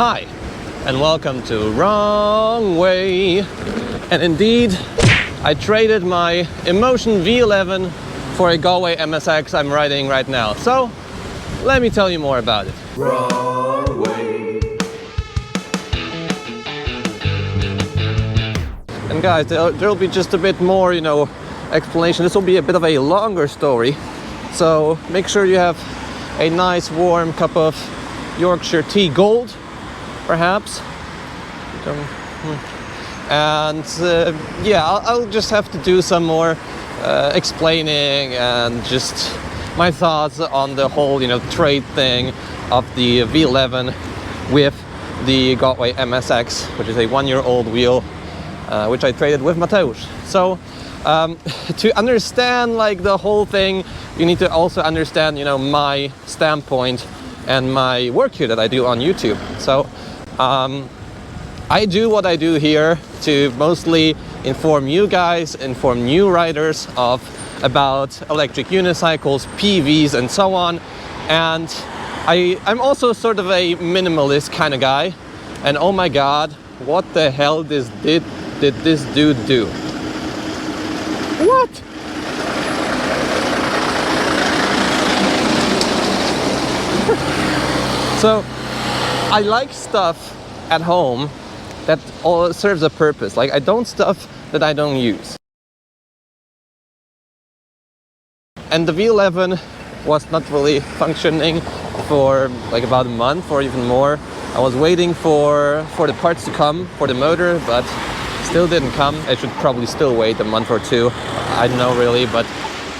Hi, and welcome to Wrong Way. And indeed, I traded my InMotion V11 for a GotWay MSX I'm riding right now. So, let me tell you more about it. Wrong way. And guys, there'll be just a bit more, explanation. This will be a bit of a longer story. So, make sure you have a nice warm cup of Yorkshire tea gold, perhaps. And yeah, I'll just have to do some more explaining and just my thoughts on the whole, trade thing of the V11 with the GotWay MSX, which is a 1-year-old wheel, which I traded with Mateusz. So to understand the whole thing, you need to also understand, my standpoint and my work here that I do on YouTube. So I do what I do here to mostly inform you guys, inform new riders about electric unicycles, PVs, and so on. And I'm also sort of a minimalist kind of guy. And oh my God, what the hell did this dude do? What? So I like stuff at home that all serves a purpose. I don't stuff that I don't use. And the V11 was not really functioning for about a month or even more. I was waiting for the parts to come for the motor, but still didn't come. I should probably still wait a month or two. I don't know really, but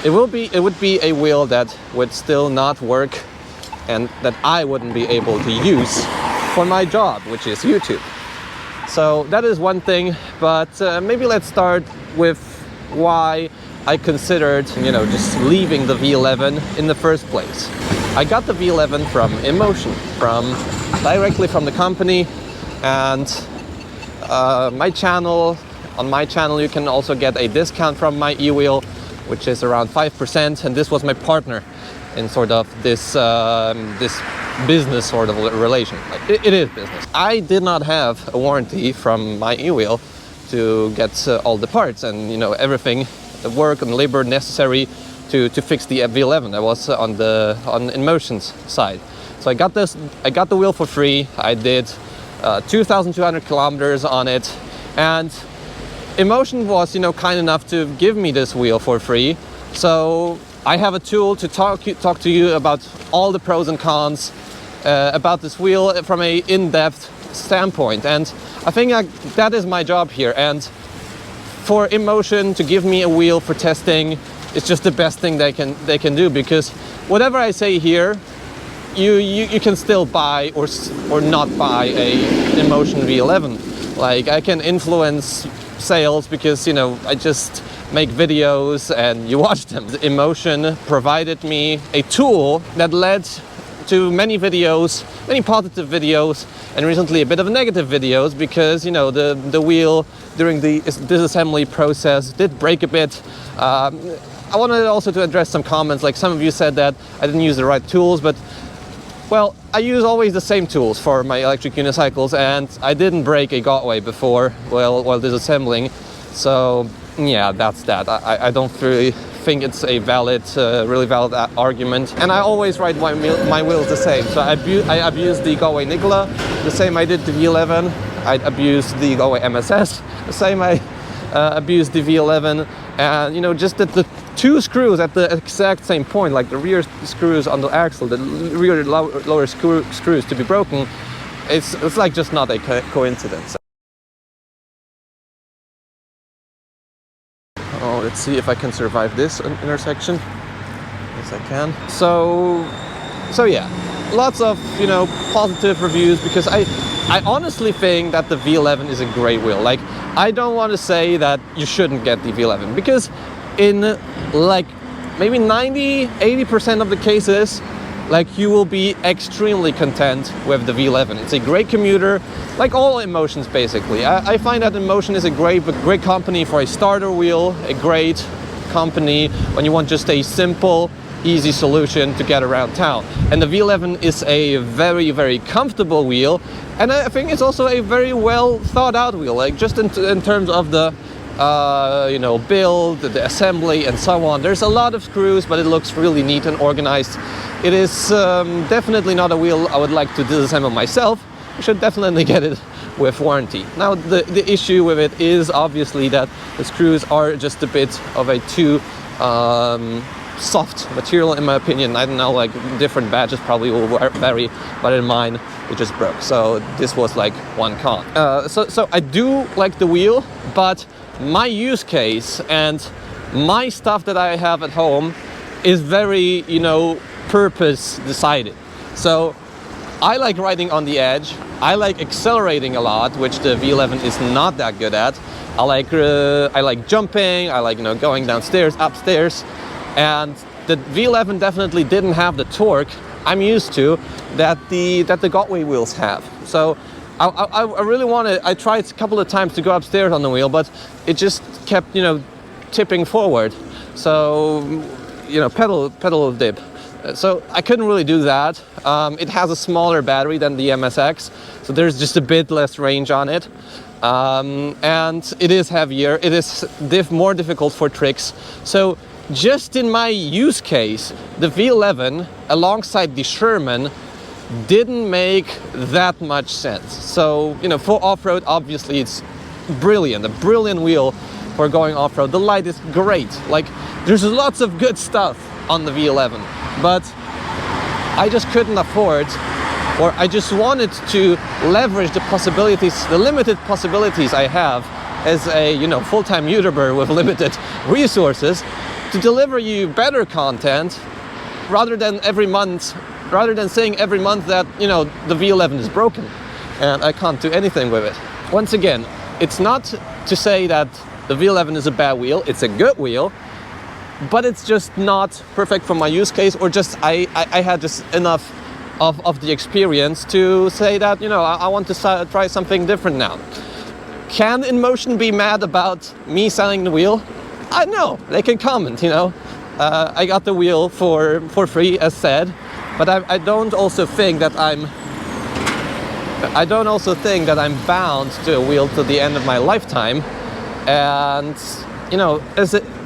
it would be a wheel that would still not work and that I wouldn't be able to use for my job, which is YouTube. So that is one thing, but maybe let's start with why I considered, just leaving the V11 in the first place. I got the V11 from InMotion, directly from the company, and on my channel you can also get a discount from my e-wheel, which is around 5%, and this was my partner in sort of this business sort of relation. It is business. I did not have a warranty from my e-wheel to get all the parts and everything, the work and labor necessary to fix the V11. That was on InMotion's side. So I got the wheel for free. I did 2,200 kilometers on it, and InMotion was kind enough to give me this wheel for free. So I have a tool to talk to you about all the pros and cons about this wheel from a in-depth standpoint, and I think that is my job here. And for InMotion to give me a wheel for testing, it's just the best thing they can do, because whatever I say here, you can still buy or not buy a InMotion V11. I can influence sales because I just make videos and you watch them. InMotion provided me a tool that led to many videos, many positive videos, and recently a bit of negative videos, because the wheel during the disassembly process did break a bit. I wanted also to address some comments, some of you said that I didn't use the right tools, but well, I use always the same tools for my electric unicycles, and I didn't break a GotWay before while disassembling. So yeah, that's that. I don't really think it's a really valid argument. And I always ride my wheels the same. So I abuse the GotWay Nikola, the same I did the V11. I abused the GotWay MSS, the same I abused the V11. And just that the two screws at the exact same point, the rear screws on the axle, the rear lower screws to be broken, it's just not a coincidence. Oh, let's see if I can survive this intersection. Yes, I can. So yeah, lots of positive reviews, because I honestly think that the V11 is a great wheel. I don't want to say that you shouldn't get the V11, because in maybe 90-80% of the cases, you will be extremely content with the V11. It's a great commuter, like all InMotions basically. I find that InMotion is a great company for a starter wheel, a great company when you want just a simple easy solution to get around town. And the V11 is a very, very comfortable wheel, and I think it's also a very well thought out wheel, like just in terms of the you know, build, the assembly, and so on. There's a lot of screws, but it looks really neat and organized. It is definitely not a wheel I would like to disassemble myself. You should definitely get it with warranty. Now, the issue with it is obviously that the screws are just a bit of a too soft material, in my opinion. I don't know, like different badges probably will vary, but in mine it just broke. So this was like one con. So I do like the wheel, but my use case and my stuff that I have at home is very, you know, purpose decided. So I like riding on the edge. I like accelerating a lot, which the V11 is not that good at. I like jumping. I like, you know, going downstairs, upstairs, and the V11 definitely didn't have the torque I'm used to that the GotWay wheels have. So I really wanted. I tried a couple of times to go upstairs on the wheel, but it just kept, you know, tipping forward. So, you know, pedal dip. So I couldn't really do that. It has a smaller battery than the MSX, so there's just a bit less range on it. And it is heavier. It is more difficult for tricks. So just in my use case, the V11 alongside the Sherman didn't make that much sense. So, you know, for off-road, obviously it's brilliant, a brilliant wheel for going off-road. The light is great. Like, there's lots of good stuff on the V11, but I just couldn't afford, or I just wanted to leverage the possibilities, the limited possibilities I have as a, you know, full-time YouTuber with limited resources, to deliver you better content rather than saying every month that, you know, the V11 is broken and I can't do anything with it. Once again, it's not to say that the V11 is a bad wheel. It's a good wheel, but it's just not perfect for my use case, or just I had just enough of the experience to say that, you know, I want to try something different now. Can InMotion be mad about me selling the wheel? I know, they can comment, you know. I got the wheel for free, as said, but I don't also think that I'm bound to a wheel to the end of my lifetime. And, you know,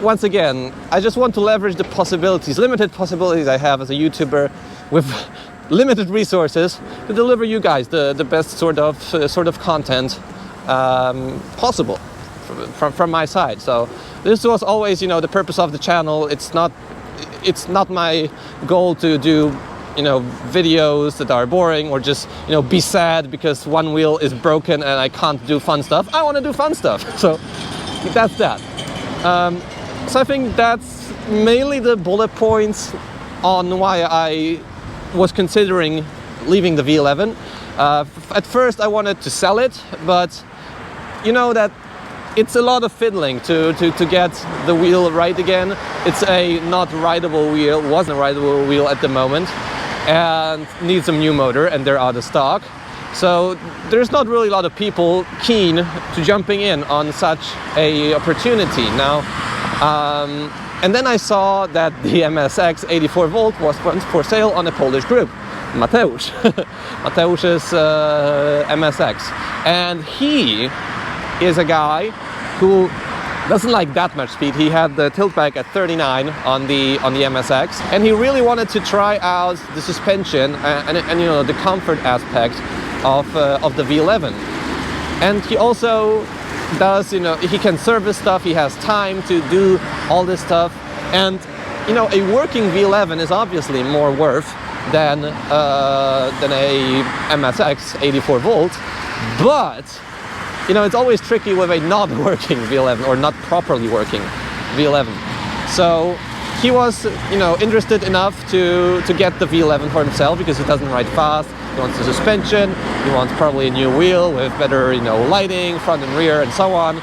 once again, I just want to leverage the possibilities, limited possibilities I have as a YouTuber with limited resources to deliver you guys the best sort of content possible from my side. So this was always, you know, the purpose of the channel. It's not my goal to do, you know, videos that are boring, or just, you know, be sad because one wheel is broken and I can't do fun stuff. I want to do fun stuff. So that's that. So I think that's mainly the bullet points on why I was considering leaving the V11. At first I wanted to sell it, but you know that it's a lot of fiddling to get the wheel right again. It's a not rideable wheel, wasn't a rideable wheel at the moment, and needs a new motor, and they're out of stock. So there's not really a lot of people keen to jumping in on such a opportunity now. And then I saw that the MSX 84 volt was for sale on a Polish group, Mateusz, Mateusz's MSX, and he is a guy who doesn't like that much speed. He had the tilt back at 39 on the MSX, and he really wanted to try out the suspension and you know, the comfort aspect of the V11. And he also does, you know, he can service stuff. He has time to do all this stuff, and you know, a working V11 is obviously more worth than a MSX 84 volt, but you know, it's always tricky with a not working V11 or not properly working V11. So he was, you know, interested enough to get the V11 for himself because he doesn't ride fast. He wants the suspension. He wants probably a new wheel with better, you know, lighting, front and rear, and so on.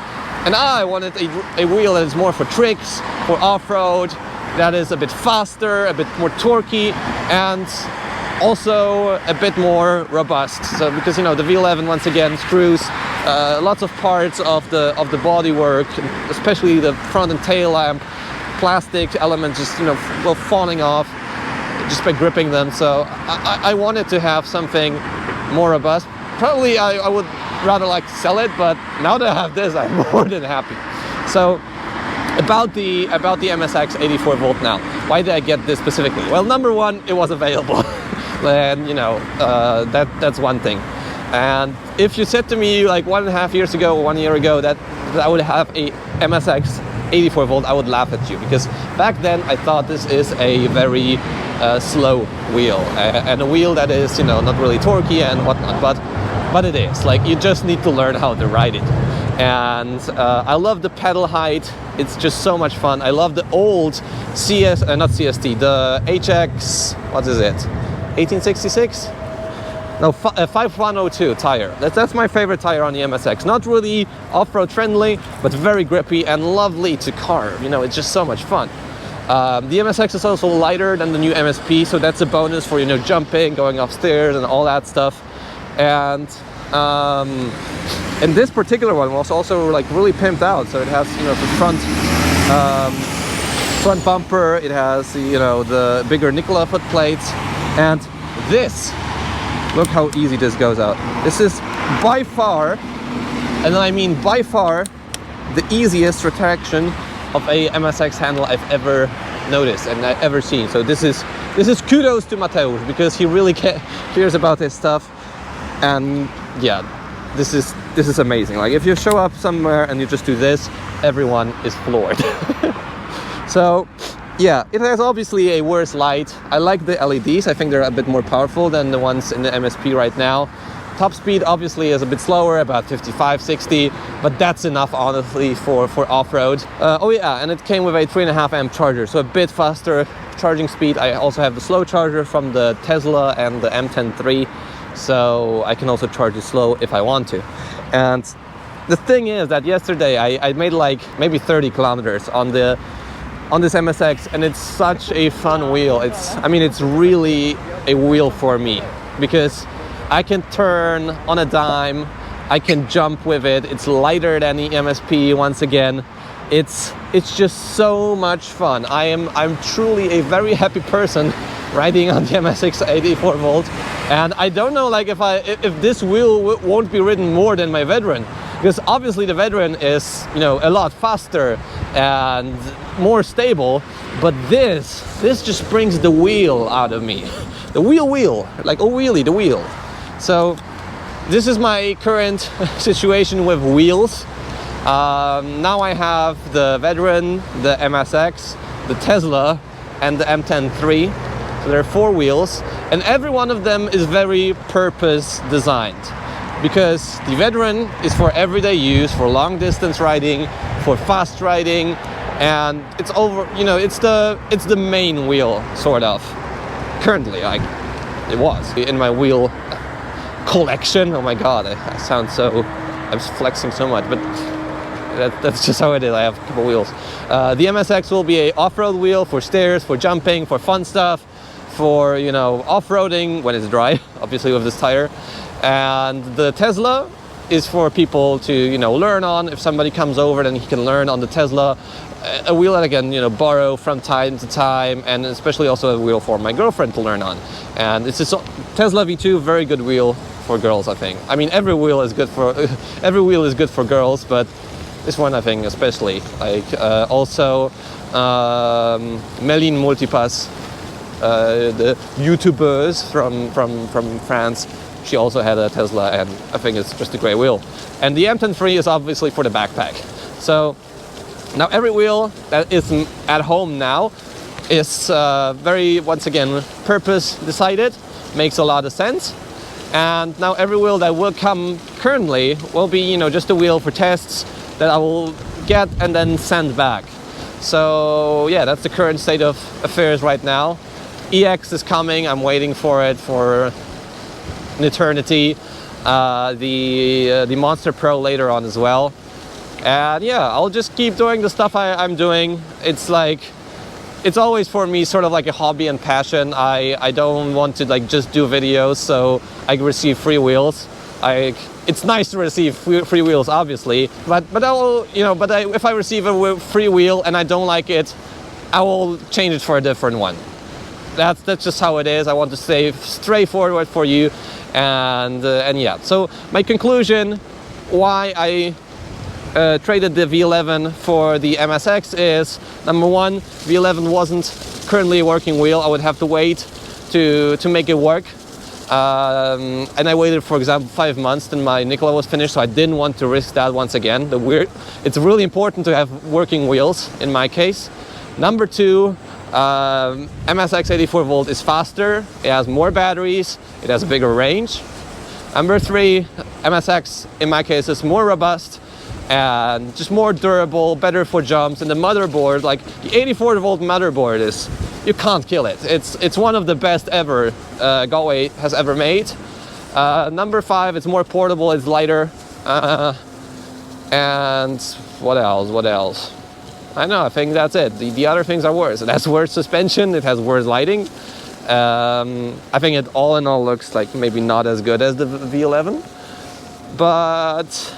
And I wanted a wheel that is more for tricks, for off-road, that is a bit faster, a bit more torquey, and also a bit more robust. So because, you know, the V11 once again screws lots of parts of the bodywork, especially the front and tail lamp, plastic elements just, you know, well, falling off just by gripping them. So I wanted to have something more robust. Probably I would rather like to sell it, but now that I have this, I'm more than happy. So about the MSX 84 volt now, why did I get this specifically? Well, number one, it was available. And you know, that's one thing. And if you said to me like 1.5 years ago or 1 year ago that I would have a MSX 84 volt, I would laugh at you, because back then I thought this is a very slow wheel, and a wheel that is, you know, not really torquey and whatnot, but it is. Like, you just need to learn how to ride it. And I love the pedal height. It's just so much fun. I love the old not CST, the HX, what is it? 1866? No, 5102 tire. That's my favorite tire on the MSX. Not really off-road friendly, but very grippy and lovely to carve. You know, it's just so much fun. The MSX is also lighter than the new MSP, so that's a bonus for, you know, jumping, going upstairs and all that stuff. And this particular one was also like really pimped out. So it has, you know, the front bumper. It has, you know, the bigger Nikola foot plates, and this. Look how easy this goes out. This is by far, and I mean by far, the easiest retraction of a MSX handle I've ever noticed and I've ever seen. So this is kudos to Mateusz, because he really cares about his stuff. And yeah, this is amazing. Like, if you show up somewhere and you just do this, everyone is floored. So yeah, it has obviously a worse light. I like the LEDs. I think they're a bit more powerful than the ones in the MSP right now. Top speed obviously is a bit slower, about 55, 60, but that's enough honestly for off-road. Oh yeah, and it came with a 3.5 amp charger, so a bit faster charging speed. I also have the slow charger from the Tesla and the M10 III, so I can also charge it slow if I want to. And the thing is that yesterday I made like maybe 30 kilometers on this MSX, and it's such a fun wheel. I mean, it's really a wheel for me, because I can turn on a dime, I can jump with it. It's lighter than the MSP once again. It's just so much fun. I'm truly a very happy person riding on the MSX 84 volt, and I don't know like if this wheel won't be ridden more than my Veteran, because obviously the Veteran is, you know, a lot faster and more stable, but this just brings the wheel out of me. The wheel, like a wheelie, the wheel. So this is my current situation with wheels. Now I have the Veteran, the MSX, the Tesla, and the M10 III. So there are 4 wheels, and every one of them is very purpose designed, because the Veteran is for everyday use, for long distance riding, for fast riding, and it's the main wheel, sort of. Currently, like, it was in my wheel collection. Oh my god, I sound so, I'm flexing so much, but that's just how it is. I have a couple wheels. The MSX will be a off-road wheel for stairs, for jumping, for fun stuff, for, you know, off-roading when it's dry, obviously with this tire. And the Tesla is for people to, you know, learn on. If somebody comes over, then he can learn on the Tesla. A wheel that I can, you know, borrow from time to time, and especially also a wheel for my girlfriend to learn on. And it's just Tesla V2, very good wheel for girls, I think. I mean, every wheel is good for girls, but this one I think especially. Like also Meline Multipass, the YouTubers from France. She also had a Tesla, and I think it's just a great wheel. And the M10 III is obviously for the backpack. So now every wheel that is at home now is very, once again, purpose decided, makes a lot of sense. And now every wheel that will come currently will be, you know, just a wheel for tests that I will get and then send back. So yeah, that's the current state of affairs right now. EX is coming, I'm waiting for it for an eternity. The Monster Pro later on as well. And yeah, I'll just keep doing the stuff I'm doing. It's like, it's always for me sort of like a hobby and passion. I don't want to like just do videos so I can receive free wheels. It's nice to receive free wheels, obviously, but if I receive a free wheel and I don't like it, I will change it for a different one. That's just how it is. I want to stay straightforward for you, and yeah. So my conclusion, why I traded the V11 for the MSX is, number one, V11 wasn't currently a working wheel. I would have to wait to make it work. And I waited, for example, 5 months till my Nikola was finished, so I didn't want to risk that once again. It's really important to have working wheels in my case. Number two, MSX 84 volt is faster, it has more batteries, it has a bigger range. Number three, MSX in my case is more robust and just more durable, better for jumps. And the motherboard, like the 84 volt motherboard, is, you can't kill it. It's one of the best ever GotWay has ever made. Number five, it's more portable, it's lighter. And what else? I know, I think that's it. The other things are worse. It has worse suspension, it has worse lighting. I think it all in all looks like maybe not as good as the V11. But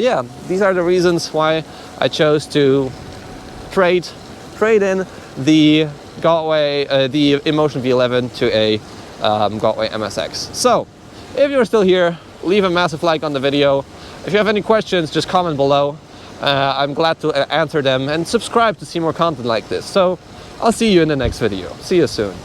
yeah, these are the reasons why I chose to trade in the GotWay, the InMotion V11 to a GotWay MSX. So, if you're still here, leave a massive like on the video. If you have any questions, just comment below. I'm glad to answer them, and subscribe to see more content like this. So I'll see you in the next video. See you soon.